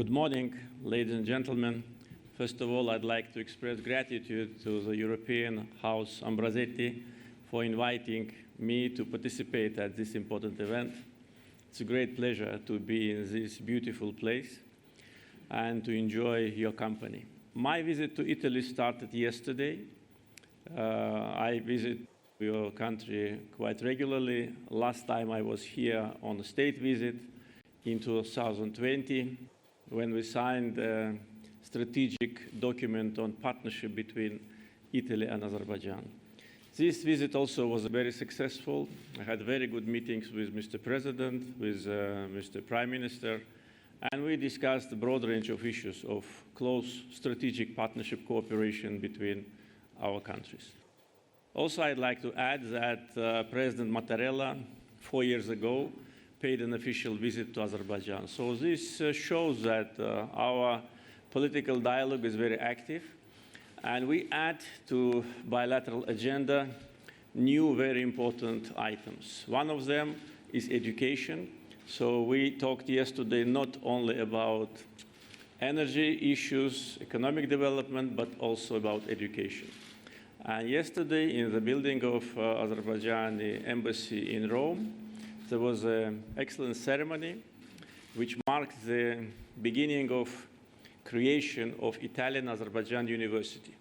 Good morning, ladies and gentlemen. First of all, I'd like to express gratitude to the European House Ambrosetti for inviting me to participate at this important event. It's a great pleasure to be in this beautiful place and to enjoy your company. My visit to Italy started yesterday. I visit your country quite regularly. Last time I was here on a state visit in 2020 when we signed a strategic document on partnership between Italy and Azerbaijan. This visit also was very successful. I had very good meetings with Mr. President, with Mr. Prime Minister, and we discussed a broad range of issues of close strategic partnership cooperation between our countries. Also, I'd like to add that President Mattarella, 4 years ago, paid an official visit to Azerbaijan. So this shows that our political dialogue is very active, and we add to bilateral agenda new very important items. One of them is education. So we talked yesterday not only about energy issues, economic development, but also about education. And yesterday, in the building of Azerbaijani embassy in Rome, there was an excellent ceremony which marked the beginning of creation of Italian-Azerbaijan University.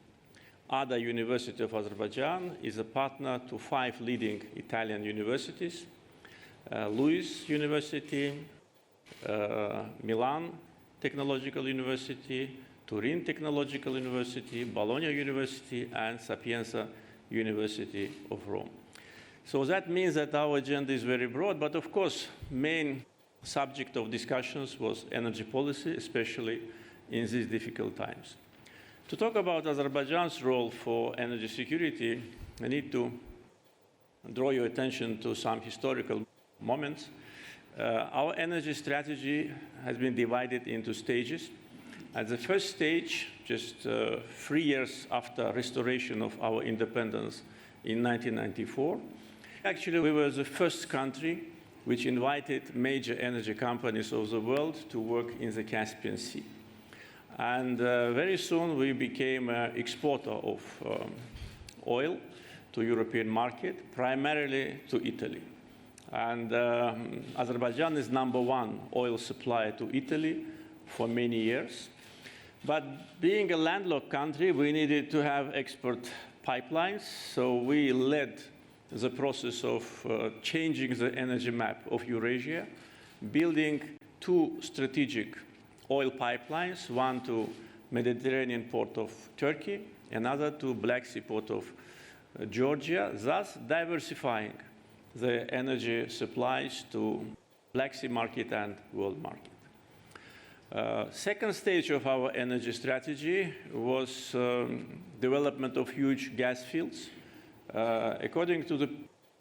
Ada University of Azerbaijan is a partner to 5 leading Italian universities: Louis University, Milan Technological University, Turin Technological University, Bologna University, and Sapienza University of Rome. So that means that our agenda is very broad, but of course, main subject of discussions was energy policy, especially in these difficult times. To talk about Azerbaijan's role for energy security, I need to draw your attention to some historical moments. Our energy strategy has been divided into stages. At the first stage, just 3 years after restoration of our independence in 1994, actually we were the first country which invited major energy companies of the world to work in the Caspian Sea. And very soon we became an exporter of oil to European market, primarily to Italy. And Azerbaijan is #1 oil supplier to Italy for many years. But being a landlocked country, we needed to have export pipelines, so we led the process of changing the energy map of Eurasia, building 2 strategic oil pipelines, one to Mediterranean port of Turkey, another to Black Sea port of Georgia, thus diversifying the energy supplies to Black Sea market and world market. Second stage of our energy strategy was development of huge gas fields. According to the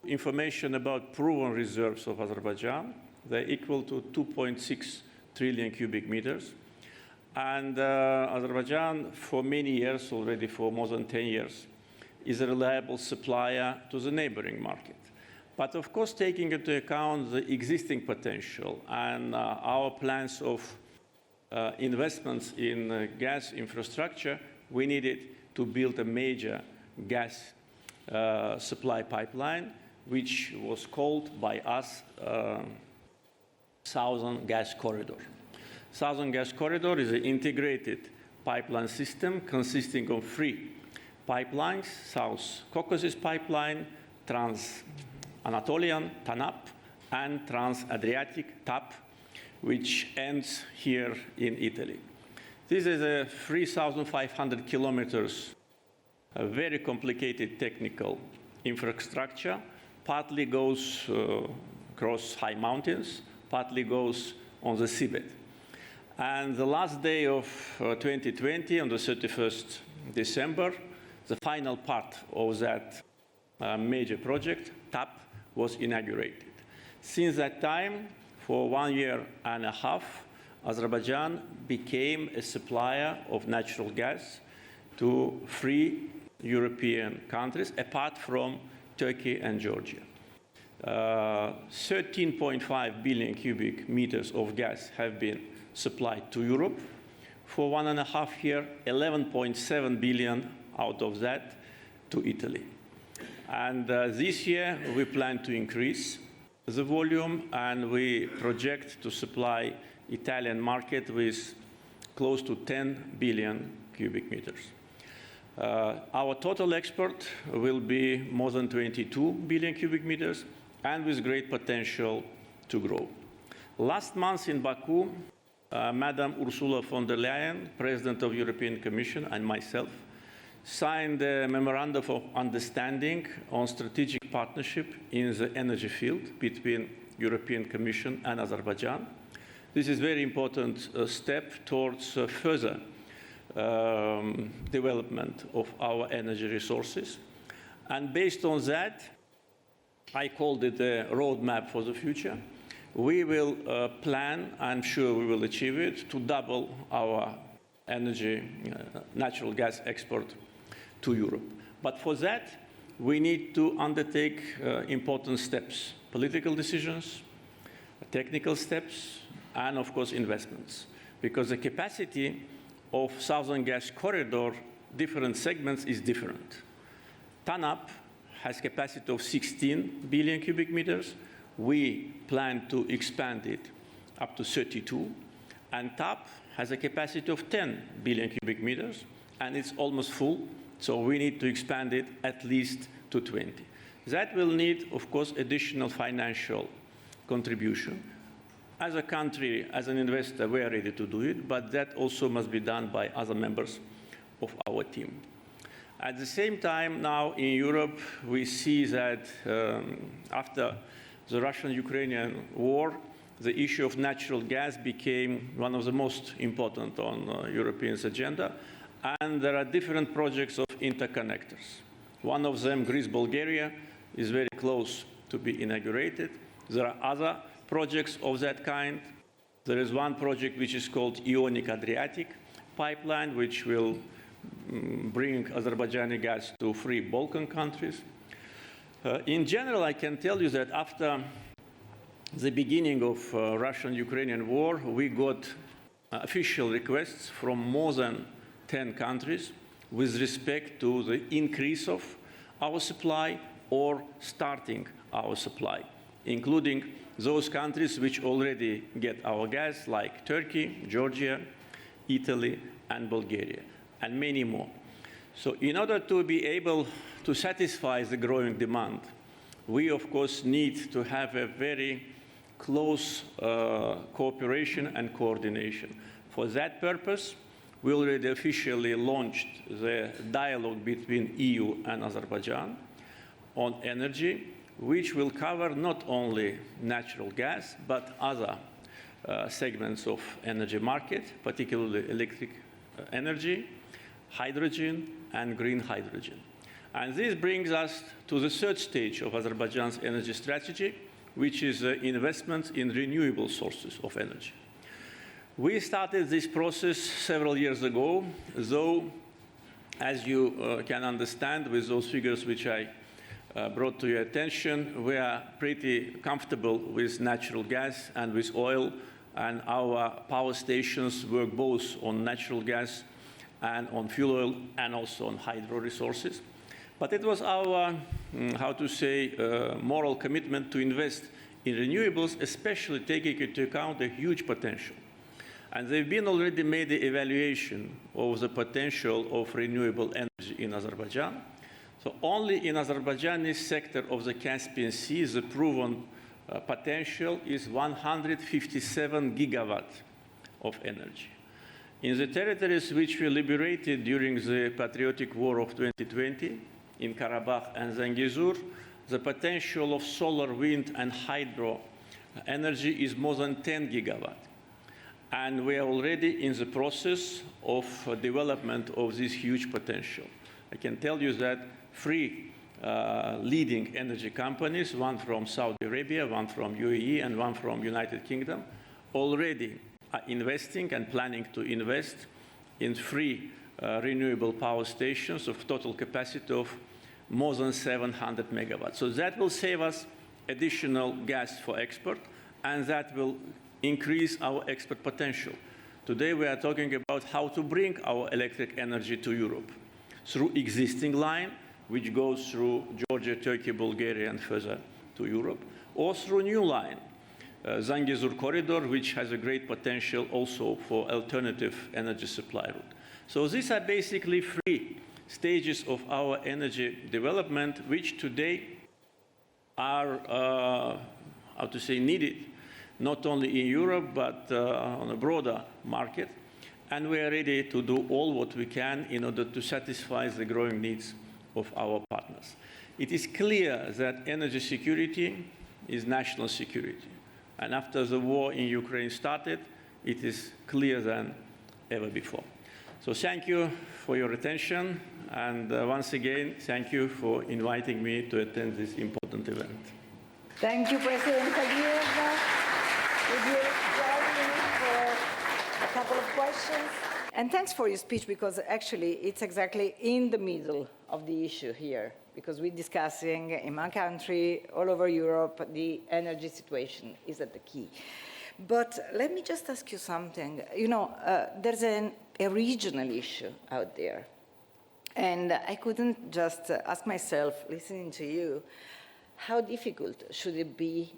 information about proven reserves of Azerbaijan, they're equal to 2.6 trillion cubic meters. And Azerbaijan, for many years, already for more than 10 years, is a reliable supplier to the neighboring market. But of course, taking into account the existing potential and our plans of investments in gas infrastructure, we needed to build a major gas supply pipeline, which was called by us Southern Gas Corridor. Southern Gas Corridor is an integrated pipeline system consisting of 3 pipelines: South Caucasus Pipeline, Trans-Anatolian, TANAP, and Trans-Adriatic, TAP, which ends here in Italy. This is a 3,500 kilometers, a very complicated technical infrastructure, partly goes across high mountains, partly goes on the seabed. And the last day of 2020, on the 31st December, the final part of that major project, TAP, was inaugurated. Since that time, for 1.5 years, Azerbaijan became a supplier of natural gas to 3 European countries, apart from Turkey and Georgia. 13.5 billion cubic meters of gas have been supplied to Europe. For 1.5 years, 11.7 billion out of that to Italy. And this year, we plan to increase the volume, and we project to supply Italian market with close to 10 billion cubic meters. Our total export will be more than 22 billion cubic meters, and with great potential to grow. Last month in Baku, Madam Ursula von der Leyen, President of the European Commission, and myself signed a memorandum of understanding on strategic partnership in the energy field between European Commission and Azerbaijan. This is a very important step towards further development of our energy resources. And based on that, I called it a roadmap for the future. We will plan, I'm sure we will achieve it, to double our energy, natural gas export to Europe. But for that, we need to undertake important steps, political decisions, technical steps, and of course investments. Because the capacity of Southern Gas Corridor, different segments, is different. TANAP has capacity of 16 billion cubic meters. We plan to expand it up to 32. And TAP has a capacity of 10 billion cubic meters, and it's almost full. So we need to expand it at least to 20. That will need, of course, additional financial contribution. As a country, as an investor, we are ready to do it, but that also must be done by other members of our team. At the same time, now in Europe, we see that after the Russian-Ukrainian war, the issue of natural gas became one of the most important on Europeans' agenda, and there are different projects of interconnectors. One of them, Greece-Bulgaria, is very close to be inaugurated. There are other projects of that kind. There is one project which is called Ionic Adriatic pipeline, which will bring Azerbaijani gas to 3 Balkan countries. In general, I can tell you that after the beginning of Russian-Ukrainian war, we got official requests from more than 10 countries with respect to the increase of our supply or starting our supply, including those countries which already get our gas, like Turkey, Georgia, Italy, and Bulgaria, and many more. So in order to be able to satisfy the growing demand, we, of course, need to have a very close cooperation and coordination. For that purpose, we already officially launched the dialogue between EU and Azerbaijan on energy, which will cover not only natural gas, but other segments of energy market, particularly electric energy, hydrogen, and green hydrogen. And this brings us to the third stage of Azerbaijan's energy strategy, which is investment in renewable sources of energy. We started this process several years ago, though, as you can understand with those figures which I brought to your attention, we are pretty comfortable with natural gas and with oil, and our power stations work both on natural gas and on fuel oil and also on hydro resources. But it was our, moral commitment to invest in renewables, especially taking into account the huge potential. And they've been already made the evaluation of the potential of renewable energy in Azerbaijan. So only in Azerbaijani sector of the Caspian Sea, the proven potential is 157 gigawatts of energy. In the territories which we liberated during the patriotic war of 2020, in Karabakh and Zangezur, the potential of solar, wind, and hydro energy is more than 10 gigawatts. And we are already in the process of development of this huge potential. I can tell you that 3 leading energy companies, one from Saudi Arabia, one from UAE, and one from United Kingdom, already are investing and planning to invest in 3 renewable power stations of total capacity of more than 700 megawatts. So that will save us additional gas for export, and that will increase our export potential. Today we are talking about how to bring our electric energy to Europe through existing line, which goes through Georgia, Turkey, Bulgaria, and further to Europe, or through new line, Zangezur corridor, which has a great potential also for alternative energy supply route. So these are basically three stages of our energy development, which today are, how to say, needed, not only in Europe, but on a broader market. And we are ready to do all what we can in order to satisfy the growing needs of our partners. It is clear that energy security is national security. And after the war in Ukraine started, it is clearer than ever before. So thank you for your attention. And once again, thank you for inviting me to attend this important event. Thank you, President Aliyev. Would you join me for a couple of questions? And thanks for your speech, because actually it's exactly in the middle of the issue here, because we're discussing in my country, all over Europe, the energy situation is at the key. But let me just ask you something. You know, there's a regional issue out there. And I couldn't just ask myself, listening to you, how difficult should it be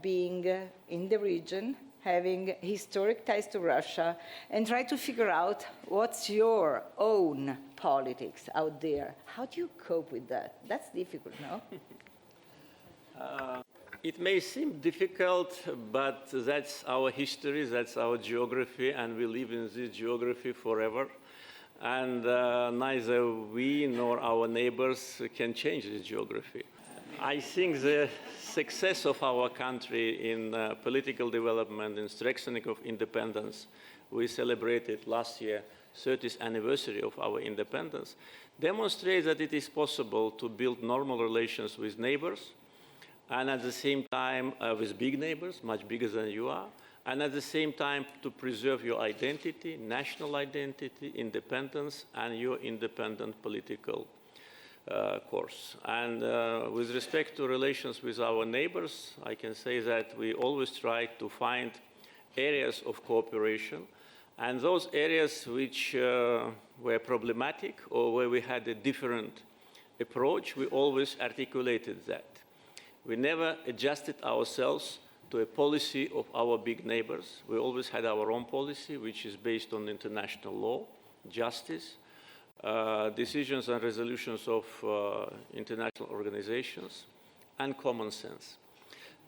being in the region, having historic ties to Russia, and try to figure out what's your own politics out there? How do you cope with that? That's difficult, no? It may seem difficult, but that's our history, that's our geography, and we live in this geography forever. And neither we nor our neighbors can change this geography. I think the success of our country in political development and strengthening of independence, we celebrated last year 30th anniversary of our independence, demonstrates that it is possible to build normal relations with neighbors, and at the same time with big neighbors, much bigger than you are, and at the same time to preserve your identity, national identity, independence, and your independent political course. And with respect to relations with our neighbors, I can say that we always try to find areas of cooperation, and those areas which were problematic or where we had a different approach, we always articulated that. We never adjusted ourselves to a policy of our big neighbors. We always had our own policy, which is based on international law, justice, decisions and resolutions of international organizations, and common sense.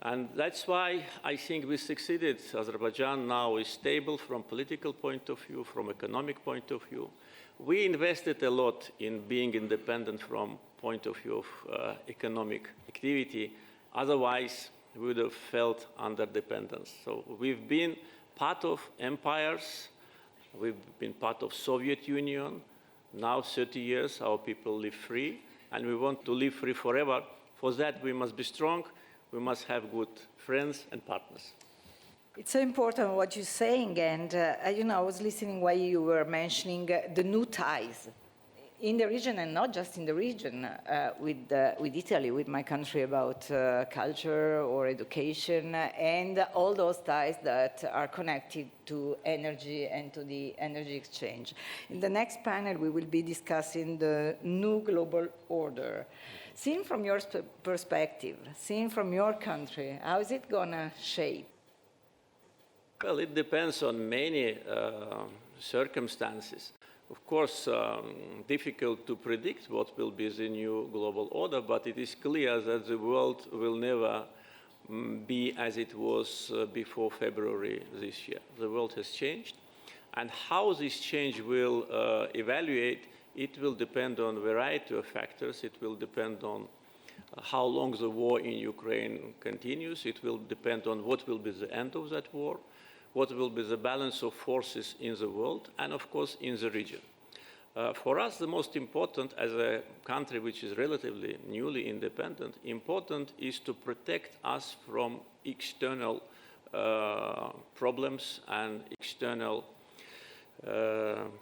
And that's why I think we succeeded. Azerbaijan now is stable from political point of view, from economic point of view. We invested a lot in being independent from point of view of economic activity. Otherwise, we would have felt under dependence. So we've been part of empires. We've been part of Soviet Union. Now, 30 years, our people live free, and we want to live free forever. For that, we must be strong. We must have good friends and partners. It's so important what you're saying, and you know, I was listening while you were mentioning the new ties in the region, and not just in the region, with Italy, with my country, about culture or education, and all those ties that are connected to energy and to the energy exchange. In the next panel, we will be discussing the new global order. Seen from your perspective, seen from your country, how is it going to shape? Well, it depends on many circumstances. Of course, difficult to predict what will be the new global order, but it is clear that the world will never be as it was before February this year. The world has changed, and how this change will evaluate, it will depend on a variety of factors. It will depend on how long the war in Ukraine continues. It will depend on what will be the end of that war, what will be the balance of forces in the world, and of course in the region. For us, the most important, as a country which is relatively newly independent, important is to protect us from external problems and external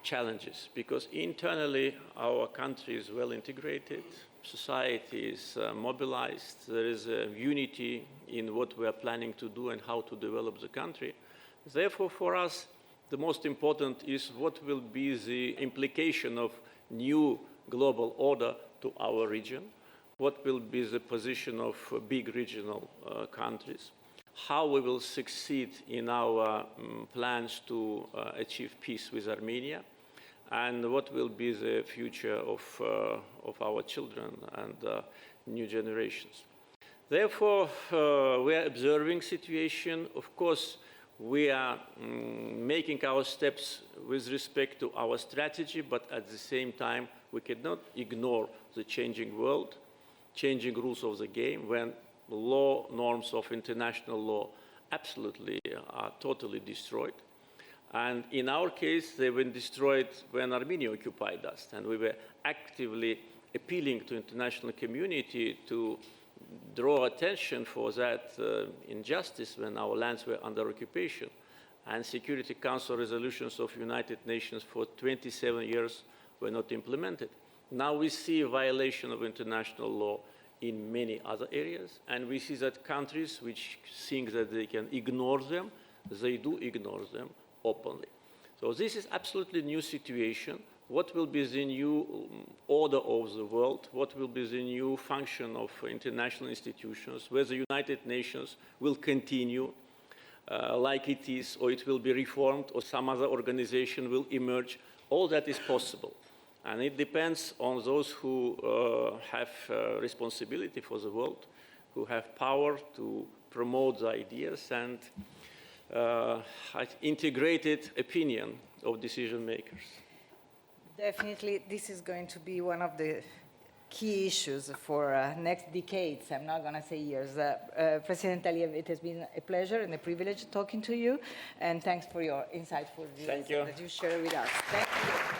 challenges, because internally our country is well integrated, society is mobilized, there is a unity in what we are planning to do and how to develop the country. Therefore, for us, the most important is what will be the implication of new global order to our region, what will be the position of big regional countries, how we will succeed in our plans to achieve peace with Armenia, and what will be the future of our children and new generations. Therefore, we are observing situation. Of course, we are making our steps with respect to our strategy, but at the same time, we cannot ignore the changing world, changing rules of the game, when law norms of international law absolutely are totally destroyed. And in our case, they were destroyed when Armenia occupied us, and we were actively appealing to international community to draw attention for that injustice when our lands were under occupation. And Security Council resolutions of United Nations for 27 years were not implemented. Now we see a violation of international law in many other areas, and we see that countries which think that they can ignore them, they do ignore them openly. So this is absolutely new situation. What will be the new order of the world? What will be the new function of international institutions? Where the United Nations will continue like it is, or it will be reformed, or some other organization will emerge. All that is possible. And it depends on those who have responsibility for the world, who have power to promote the ideas and integrated opinion of decision makers. Definitely, this is going to be one of the key issues for next decades. I'm not going to say years. President Aliyev, it has been a pleasure and a privilege talking to you, and thanks for your insightful views Thank you. that you share with us. Thank you.